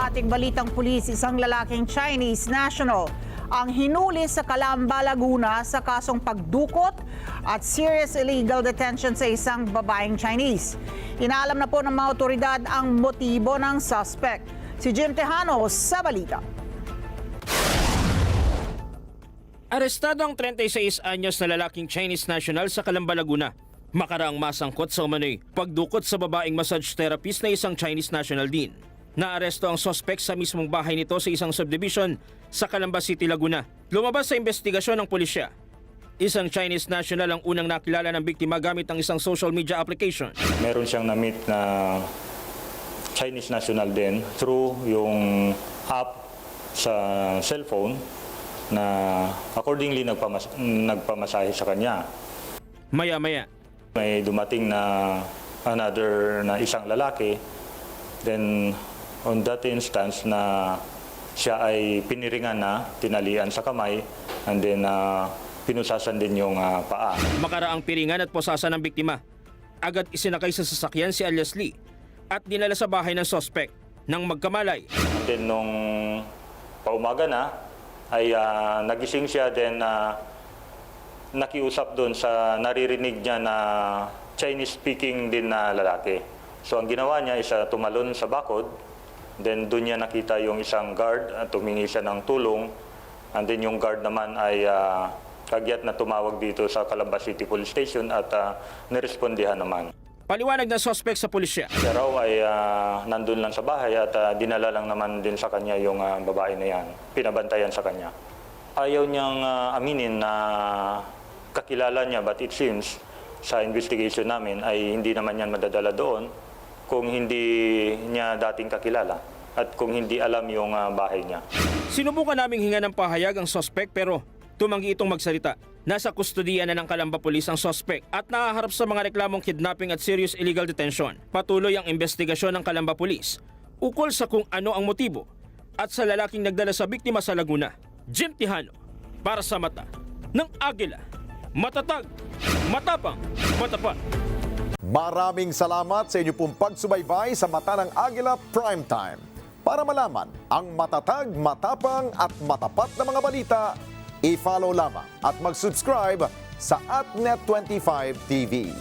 Sa ating balitang pulis, isang lalaking Chinese national ang hinuli sa Calamba, Laguna sa kasong pagdukot at serious illegal detention sa isang babaeng Chinese. Inaalam na po ng mga otoridad ang motibo ng suspect. Si Jim Tejano sa balita. Arestado ang 36 anyos na lalaking Chinese national sa Calamba, Laguna. Makaraang masangkot sa umano'y pagdukot sa babaeng massage therapist na isang Chinese national din. Naaresto ang suspect sa mismong bahay nito sa isang subdivision sa Calamba City, Laguna. Lumabas sa investigasyon ng pulisya. Isang Chinese national ang unang nakilala ng biktima gamit ang isang social media application. Meron siyang na-meet na Chinese national din through yung app sa cellphone na accordingly nagpamasahe sa kanya. Maya-maya, May dumating na another na isang lalaki. Then on that instance na siya ay piniringan na, tinalian sa kamay, and then pinusasan din yung paa. makaraang piringan at posasan ng biktima. Agad isinakay sa sasakyan si alias Lee at dinala sa bahay ng suspect nang magkamalay. And then nung paumaga na, ay nagising siya, then nakiusap doon sa naririnig niya na Chinese-speaking din na lalaki. So ang ginawa niya is tumalon sa bakod, then doon niya nakita yung isang guard at tumingi siya ng tulong, and then yung guard naman ay kagyat na tumawag dito sa Calamba City Police Station at nirespondihan naman. Paliwanag ng suspect sa pulisya. Siya raw ay nandun lang sa bahay at dinala lang naman din sa kanya yung babae na yan, pinabantayan sa kanya. Ayaw niyang aminin na kakilala niya, but it seems sa investigation namin ay hindi naman yan madadala doon kung hindi niya dating kakilala at kung hindi alam yung bahay niya. Sinubukan naming hinga ng pahayag ang suspect pero tumanggi itong magsalita. Nasa kustodiya na ng Calamba Police ang suspect at nahaharap sa mga reklamong kidnapping at serious illegal detention. Patuloy ang investigasyon ng Calamba Police ukol sa kung ano ang motibo at sa lalaking nagdala sa biktima sa Laguna. Jim Tejano, para sa Mata ng Agila. Matatag, matapang, matapat. Maraming salamat sa inyo pong pagsubaybay sa Mata ng Agila Primetime. Para malaman ang matatag, matapang at matapat na mga balita, i-follow lamang at mag-subscribe sa AtNet25 TV.